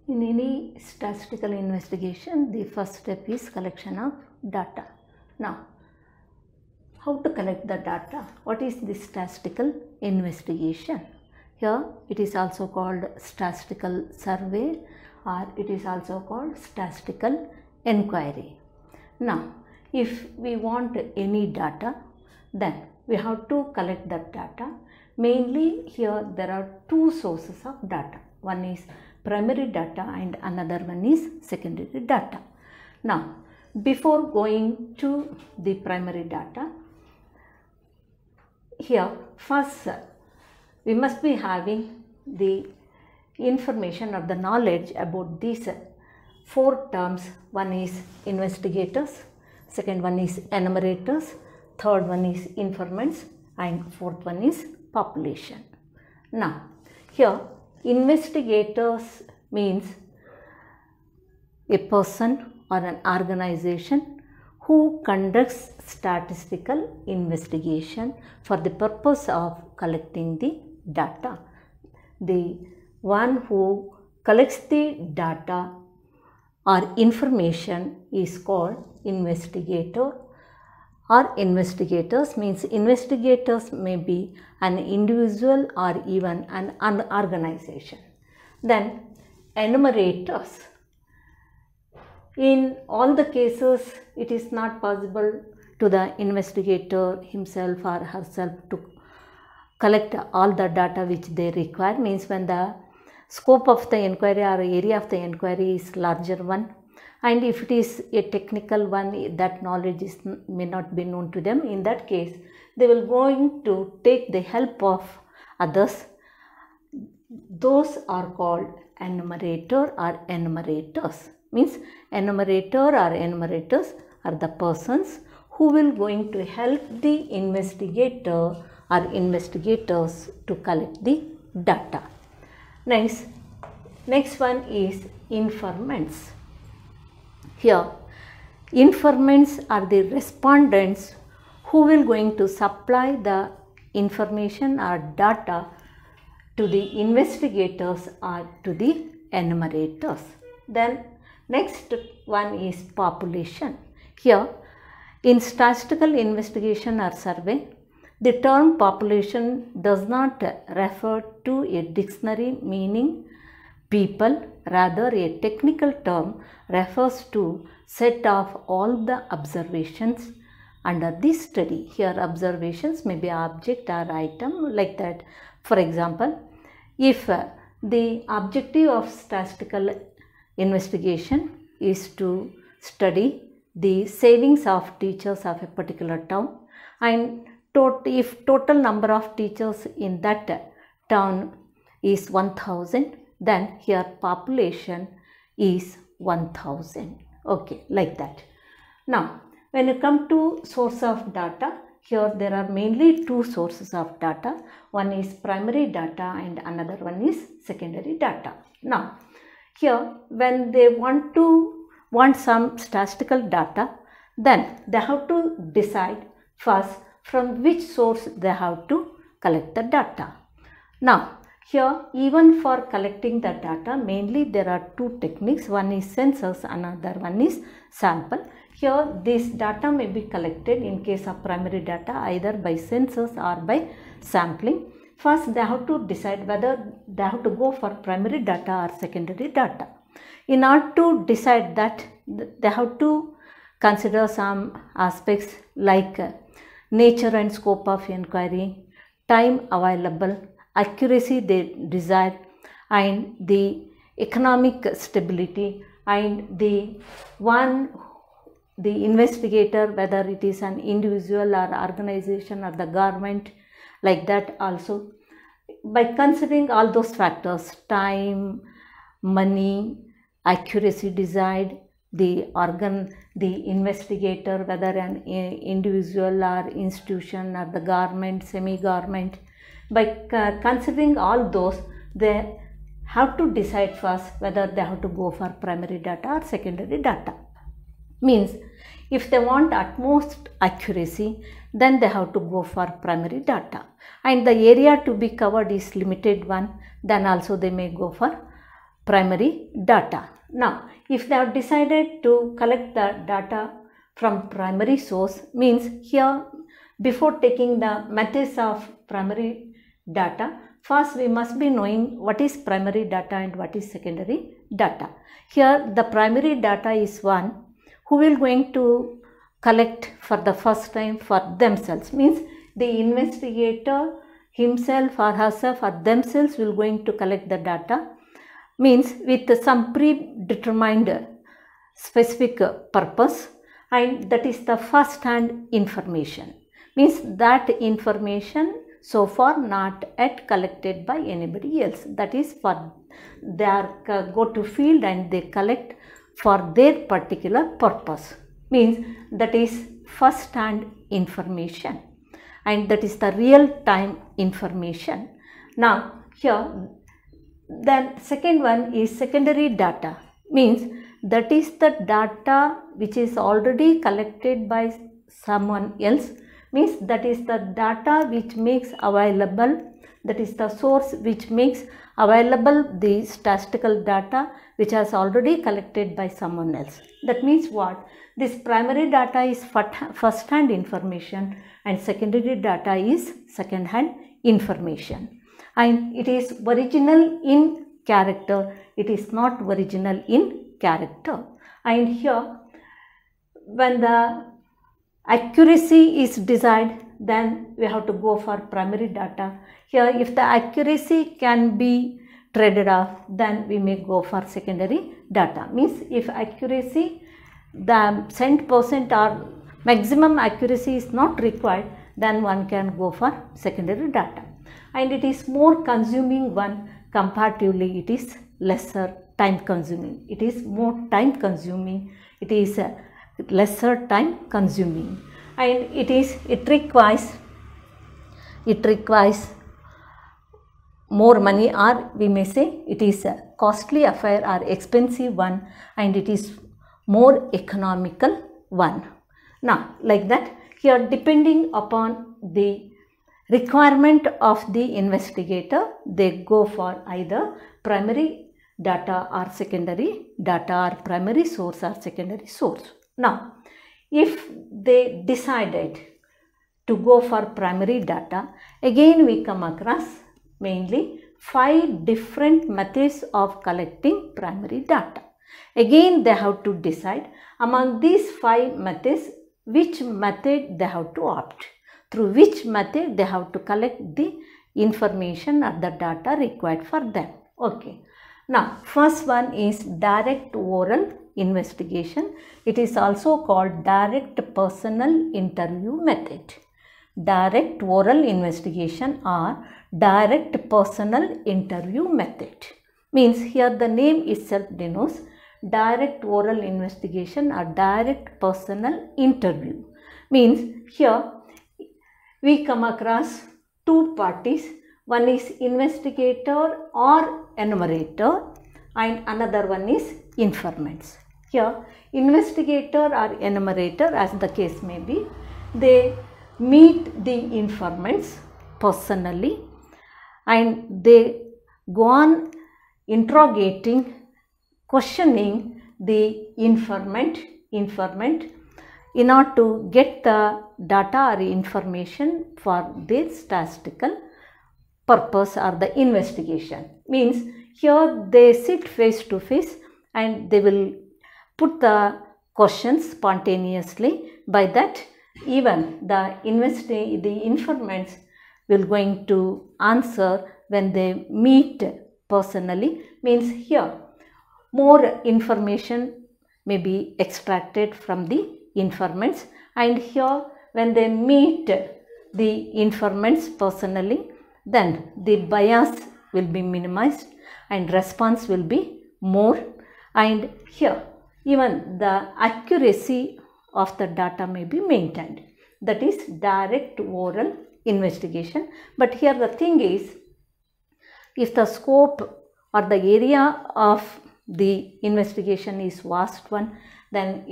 In any statistical investigation, the first step is collection of data. Now, how to collect the data? What is the statistical investigation? Here it is also called statistical survey, or it is also called statistical inquiry. Now, if we want any data, then we have to collect that data. Mainly here there are two sources of data. One is primary data and another one is secondary data. Now, before going to the primary data, here first we must be having the information or the knowledge about these four terms. One is investigators, second one is enumerators, third one is informants, and fourth one is population. Now, here investigators means a person or an organization who conducts statistical investigation for the purpose of collecting the data. The one who collects the data or information is called investigator, or investigators means investigators may be an individual or even an organization. Then enumerators. In all the cases, it is not possible to the investigator himself or herself to collect all the data which they require. Means when the scope of the inquiry or area of the inquiry is larger one, and if it is a technical one, that knowledge may not be known to them. In that case, they will going to take the help of others. Those are called enumerator or enumerators. Means enumerator or enumerators are the persons who will going to help the investigator or investigators to collect the data. Next one is informants. Here, informants are the respondents who will going to supply the information or data to the investigators or to the enumerators. Then next one is population. Here, in statistical investigation or survey, the term population does not refer to a dictionary meaning people, rather a technical term refers to set of all the observations under the study. Here observations may be object or item, like that. For example, if the objective of statistical investigation is to study the savings of teachers of a particular town, and if total number of teachers in that town is 1000, then here population is 1000. Okay, like that. Now, when you come to source of data, here there are mainly two sources of data. One is primary data and another one is secondary data. Now, here when they want some statistical data, then they have to decide first from which source they have to collect the data. Now, here even for collecting the data, mainly there are two techniques. One is census, another one is sample. Here this data may be collected in case of primary data either by census or by sampling. First they have to decide whether they have to go for primary data or secondary data. In order to decide that, they have to consider some aspects like nature and scope of inquiry, time available, accuracy they desire, and the economic stability, and the investigator, whether it is an individual or organization or the government, like that also. By considering all those factors, time, money, accuracy desired, the investigator, whether an individual or institution or the government, semi-government, by considering all those, they have to decide first whether they have to go for primary data or secondary data. Means if they want utmost accuracy, then they have to go for primary data, and the area to be covered is limited one, then also they may go for primary data. Now, if they have decided to collect the data from primary source, means here before taking the methods of primary data, first we must be knowing what is primary data and what is secondary data. Here the primary data is one who will going to collect for the first time for themselves, means the investigator himself or herself or themselves will going to collect the data, means with some predetermined specific purpose, and that is the first hand information, means that information so far not yet collected by anybody else, that is for their go to field and they collect for their particular purpose, means that is first hand information, and that is the real time information. Now here then second one is secondary data, means that is the data which is already collected by someone else, means that is the data which makes available, that is the source which makes available the statistical data which has already collected by someone else. That means what? This primary data is first hand information and secondary data is second hand information, and it is original in character, it is not original in character. And here when the accuracy is desired, then we have to go for primary data. Here if the accuracy can be traded off, then we may go for secondary data, means if accuracy, the cent percent or maximum accuracy is not required, then one can go for secondary data, and it is more consuming one, comparatively it is lesser time consuming, it is more time consuming, it is lesser time consuming, and it requires more money, or we may say it is a costly affair or expensive one, and it is more economical one. Now like that, here depending upon the requirement of the investigator, they go for either primary data or secondary data, or primary source or secondary source. Now if they decided to go for primary data, again we come across mainly 5 different methods of collecting primary data. Again they have to decide among these 5 methods which method they have to opt, through which method they have to collect the information or the data required for them. Okay. Now first one is direct oral investigation. It is also called direct personal interview method. Direct oral investigation or direct personal interview method, means here the name itself denotes direct oral investigation or direct personal interview, means here we come across 2 parties, one is investigator or enumerator and another one is informants. Here investigator or enumerator, as the case may be, they meet the informants personally and they go on interrogating, questioning the informant in order to get the data or information for their statistical purpose or the investigation. Means here they sit face to face and they will put the questions spontaneously. By that even the informants will going to answer when they meet personally, means here more information may be extracted from the informants, and here when they meet the informants personally, then the bias will be minimized and response will be more, and here even the accuracy of the data may be maintained. That is direct oral investigation. But here the thing is, if the scope or the area of the investigation is vast one, then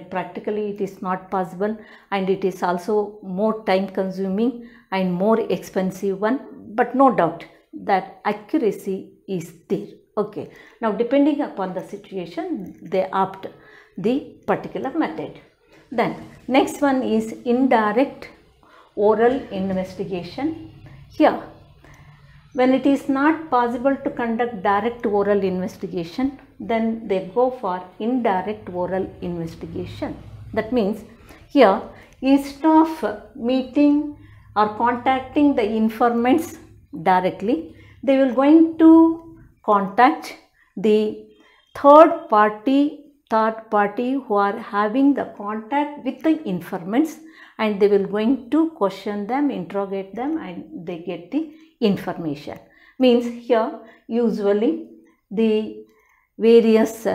practically it is not possible, and it is also more time consuming and more expensive one. But no doubt that accuracy is there. Okay, now depending upon the situation, they opt the particular method. Then next one is indirect oral investigation. Here, when it is not possible to conduct direct oral investigation, then they go for indirect oral investigation. That means here, instead of meeting or contacting the informants directly, they will going to contact the third party who are having the contact with the informants, and they will going to question them, interrogate them, and they get the information. Means here usually the various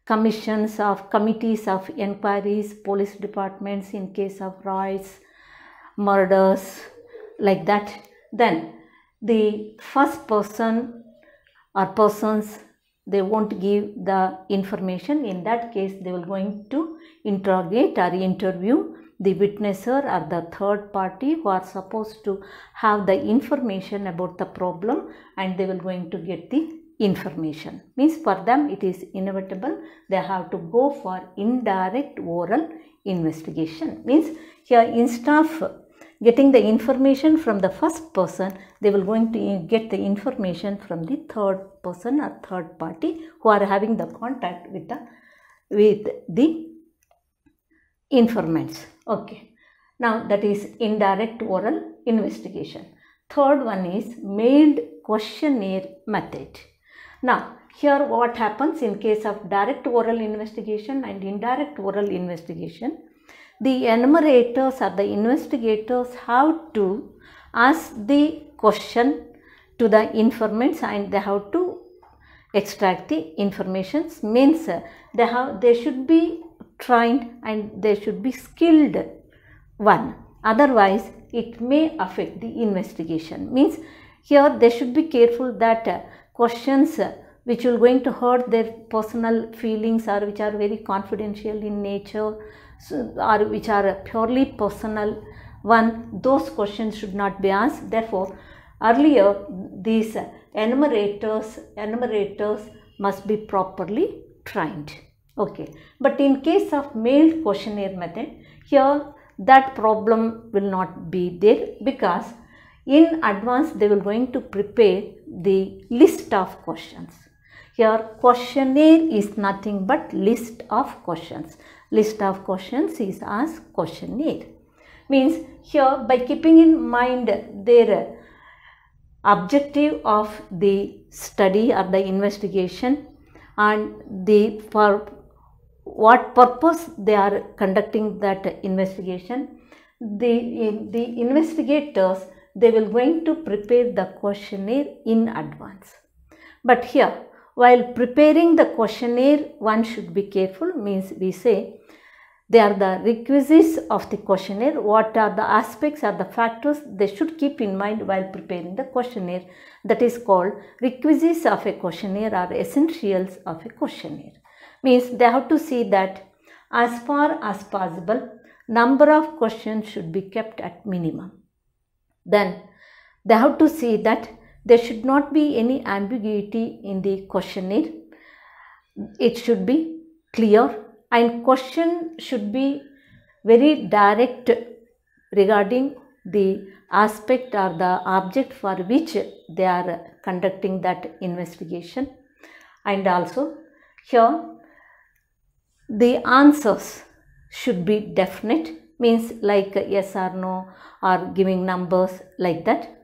committees of inquiries, police departments in case of riots, murders, like that. Then the first person or persons, they won't give the information. In that case, they will going to interrogate or interview the witnesser or the third party who are supposed to have the information about the problem, and they will going to get the information. Means for them it is inevitable, they have to go for indirect oral investigation. Means here instead of getting the information from the first person, they will going to get the information from the third person or third party who are having the contact with the informants. Okay, now that is indirect oral investigation. Third one is mailed questionnaire method. Now here what happens in case of direct oral investigation and indirect oral investigation, the enumerators or the investigators have to ask the question to the informants, and they have to extract the information. Means they should be trained and they should be skilled one, otherwise it may affect the investigation. Means here they should be careful that questions which will going to hurt their personal feelings or which are very confidential in nature, or which are purely personal one, those questions should not be asked. Therefore earlier these enumerators must be properly trained. Okay, but in case of mailed questionnaire method, here that problem will not be there, because in advance they will going to prepare the list of questions. Here questionnaire is nothing but list of questions. List of questions is as questionnaire. Means here by keeping in mind their objective of the study or the investigation and for what purpose they are conducting that investigation, the investigators, they will going to prepare the questionnaire in advance. But here while preparing the questionnaire, one should be careful. Means we say they are the requisites of the questionnaire. What are the aspects or the factors they should keep in mind while preparing the questionnaire? That is called requisites of a questionnaire or essentials of a questionnaire. Means they have to see that as far as possible, number of questions should be kept at minimum. Then they have to see that there should not be any ambiguity in the questionnaire. It should be clear, and question should be very direct regarding the aspect or the object for which they are conducting that investigation. And also here the answers should be definite, means like yes or no or giving numbers like that.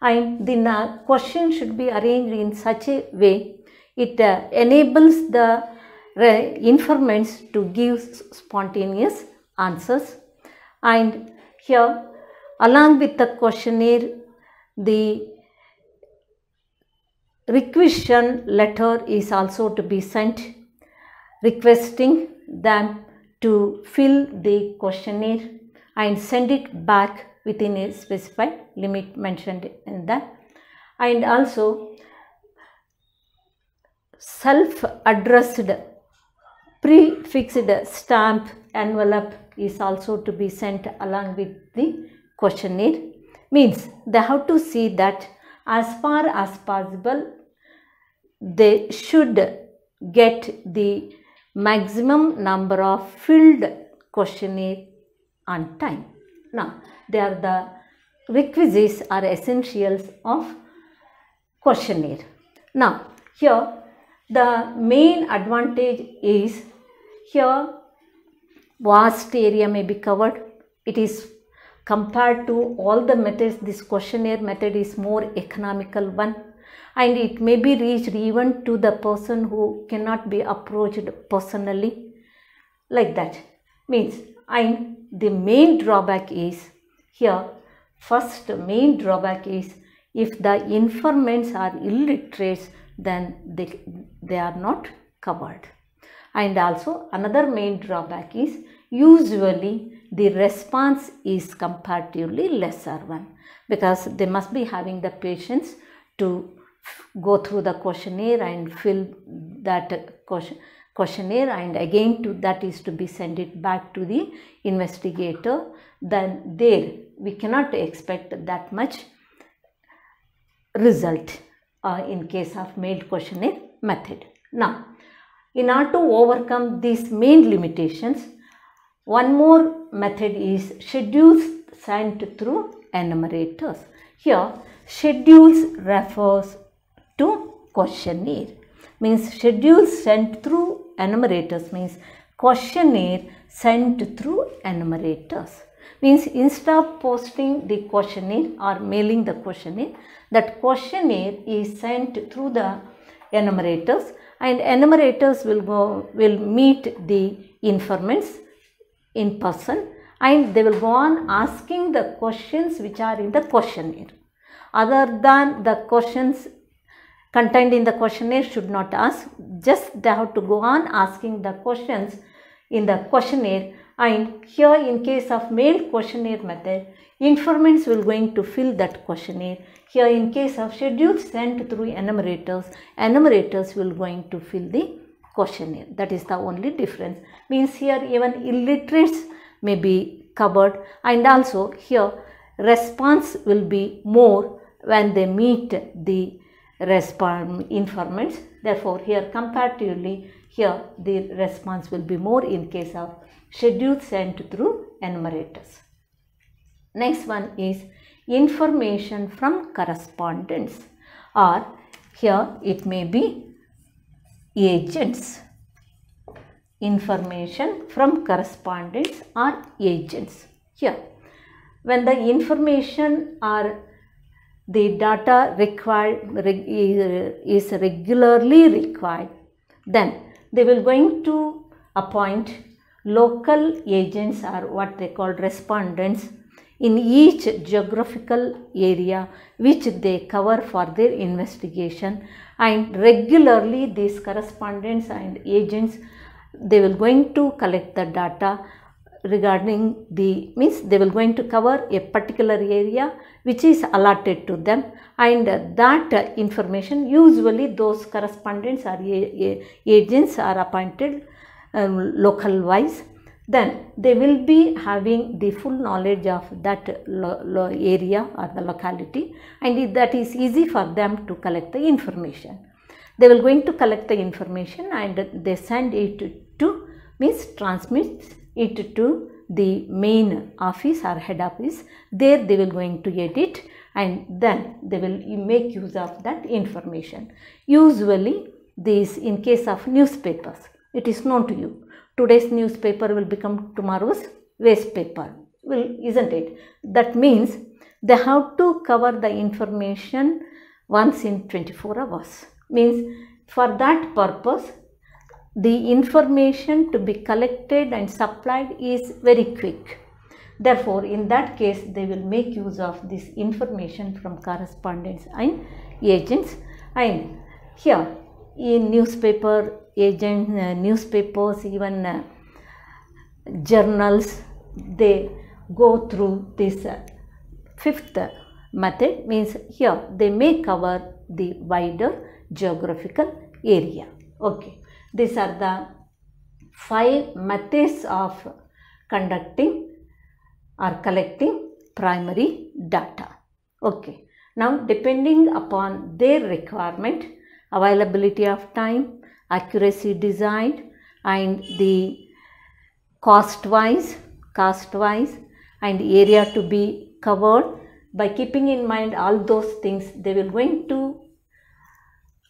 And the question should be arranged in such a way it enables the informants to give spontaneous answers. And here along with the questionnaire, the requisition letter is also to be sent requesting them to fill the questionnaire and send it back within a specified limit mentioned in that. And also self-addressed prefixed stamp envelope is also to be sent along with the questionnaire. Means they have to see that as far as possible they should get the maximum number of filled questionnaire on time. Now, they are the requisites or essentials of questionnaire. Now, here the main advantage is here vast area may be covered. It is compared to all the methods, this questionnaire method is more economical one, and it may be reached even to the person who cannot be approached personally, like that. Means, and the main drawback is here, first main drawback is if the informants are illiterates, then they are not covered. And also another main drawback is usually the response is comparatively lesser one, because they must be having the patience to go through the questionnaire and fill that questionnaire, and again that is to be sent it back to the investigator. Then there we cannot expect that much result in case of mailed questionnaire method. Now, in order to overcome these main limitations, one more method is schedules sent through enumerators. Here, schedules refers to questionnaire. Means schedules sent through enumerators means questionnaire sent through enumerators. Means instead of posting the questionnaire or mailing the questionnaire, that questionnaire is sent through the enumerators, and enumerators will meet the informants in person, and they will go on asking the questions which are in the questionnaire. Other than the questions contained in the questionnaire should not ask, just they have to go on asking the questions in the questionnaire. And here in case of mailed questionnaire method, informants will going to fill that questionnaire. Here in case of schedules sent through enumerators, enumerators will going to fill the questionnaire. That is the only difference. Means here even illiterates may be covered, and also here response will be more when they meet the informants. Therefore, here comparatively here the response will be more in case of schedules sent through enumerators. Next one is information from correspondence, or here it may be agents. Information from correspondence or agents. Here, when the information or the data is regularly required, then they will going to appoint local agents, or what they call respondents, in each geographical area which they cover for their investigation. And regularly these correspondents and agents, they will going to collect the data regarding the, means they will going to cover a particular area which is allotted to them, and that information, usually those correspondents or agents are appointed local wise, then they will be having the full knowledge of that area or the locality, and that is easy for them to collect the information. They will going to collect the information and they send it to, means transmit it to the main office or head office. There they will going to edit, and then they will make use of that information. Usually this, in case of newspapers, it is known to you, today's newspaper will become tomorrow's waste paper, isn't it? That means they have to cover the information once in 24 hours. Means for that purpose, the information to be collected and supplied is very quick. Therefore, in that case, they will make use of this information from correspondents and agents. And here in newspaper agent, newspapers, even journals, they go through this fifth method. Means here they may cover the wider geographical area. Okay, these are the 5 methods of conducting or collecting primary data. Okay, now depending upon their requirement, availability of time, accuracy desired, and the cost wise and area to be covered. By keeping in mind all those things, they will going to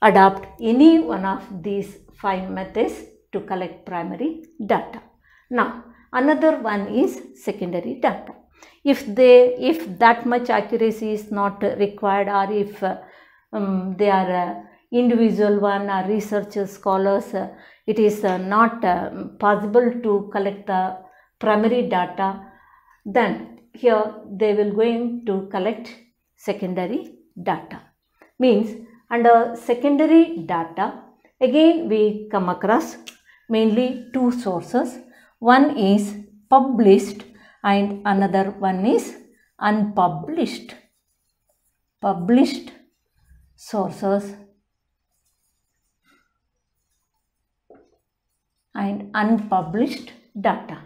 adopt any one of these 5 methods to collect primary data. Now another one is secondary data. If that much accuracy is not required, or if they are individual one or research scholars, it is not possible to collect the primary data, then here they will going to collect secondary data. Means under secondary data, again we come across mainly 2 sources. One is published and another one is unpublished. Published sources and unpublished data.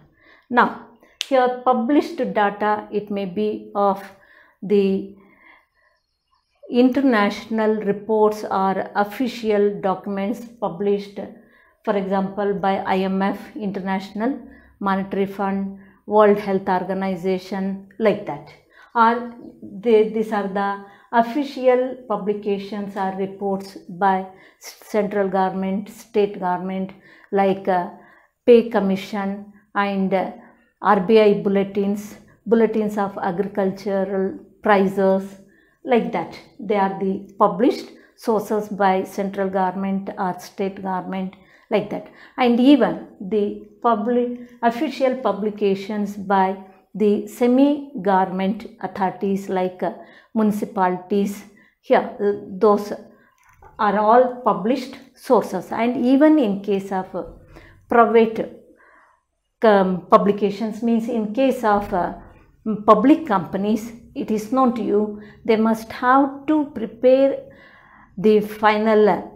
Now here published data, it may be of the international reports or official documents published, for example by IMF, International Monetary Fund, World Health Organization, like that. Or these are the official publications or reports by central government, state government, like Pay Commission and RBI bulletins of agricultural prices, like that. They are the published sources by central government or state government, like that. And even the official publications by the semi-government authorities like municipalities, here those are all published sources. And even in case of private publications, means in case of public companies, it is known to you, they must have to prepare the final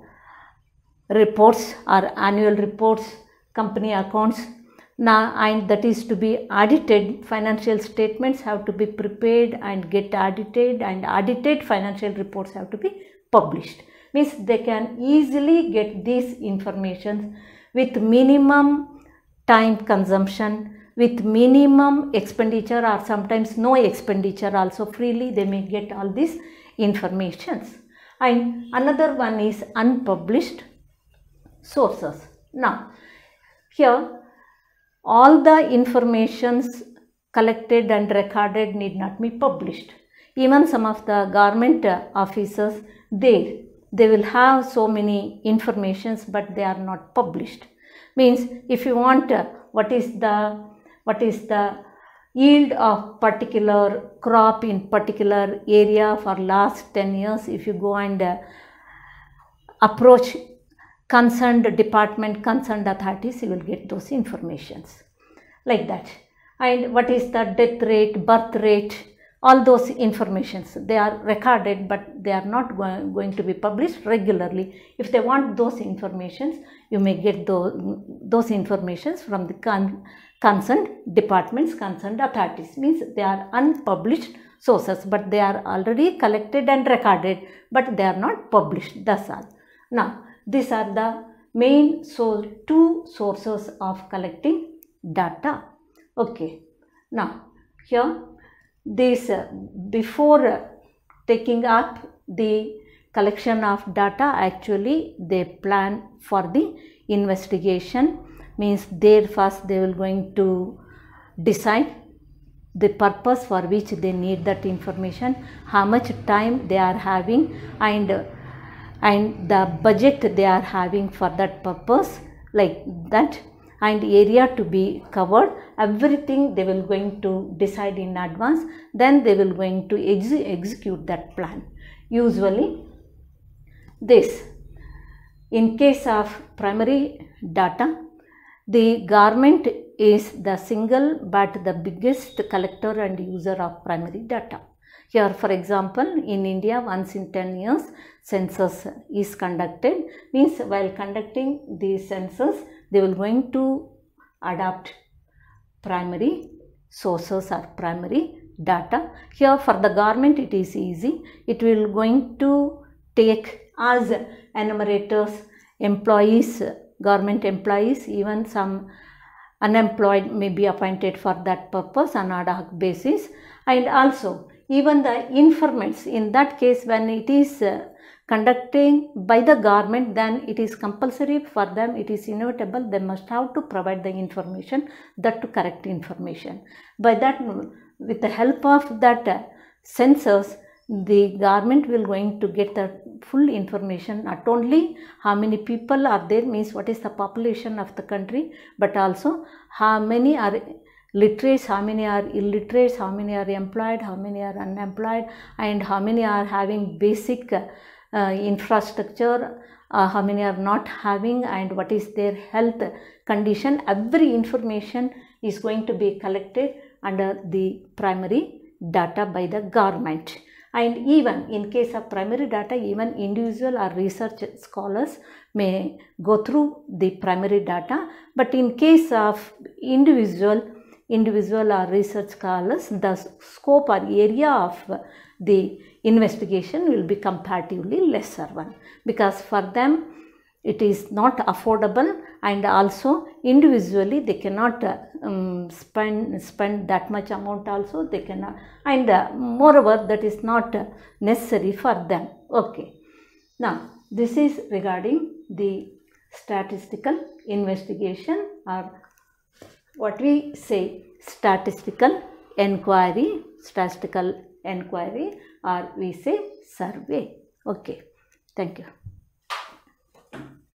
reports or annual reports, company accounts. Now, and that is to be audited. Financial statements have to be prepared and get audited, and audited financial reports have to be published. Means they can easily get these information with minimum time consumption, with minimum expenditure, or sometimes no expenditure also. Freely they may get all these informations. And another one is unpublished sources. Now here all the informations collected and recorded need not be published. Even some of the government officers, they will have so many informations, but they are not published. Means if you want what is the yield of particular crop in particular area for last 10 years, if you go and approach concerned department, concerned authorities, you will get those informations, like that. And what is the death rate, birth rate, all those informations, they are recorded, but they are not going to be published regularly. If they want those informations, you may get those informations from the concerned departments, concerned authorities. Means they are unpublished sources, but they are already collected and recorded, but they are not published. That's all. Now these are the main 2 sources of collecting data. Okay. Now here this before taking up the collection of data, actually they plan for the investigation. Means there first they will going to decide the purpose for which they need that information, how much time they are having, and the budget they are having for that purpose, like that, and area to be covered. Everything they will going to decide in advance, then they will going to execute that plan. Usually this, in case of primary data, the government is the single but the biggest collector and user of primary data. Here, for example, in India, once in 10 years, census is conducted. Means while conducting the census, they will going to adopt primary sources or primary data. Here for the government it is easy. It will going to take as enumerators, employees, government employees, even some unemployed may be appointed for that purpose on ad hoc basis. And also even the informants, in that case when it is conducting by the government, then it is compulsory for them, it is inevitable, they must have to provide the information, that to correct information. By that, with the help of that census, the government will going to get the full information, not only how many people are there, means what is the population of the country, but also how many are literates, how many are illiterates, how many are employed, how many are unemployed, and how many are having basic infrastructure, how many are not having, and what is their health condition. Every information is going to be collected under the primary data by the government. And even in case of primary data, even individual or research scholars may go through the primary data, but in case of individual or research scholars, the scope or area of the investigation will be comparatively lesser one, because for them it is not affordable, and also individually they cannot spend that much amount also, they cannot, and moreover that is not necessary for them. Okay, now this is regarding the statistical investigation, or what we say statistical enquiry, or we say survey. Okay, thank you.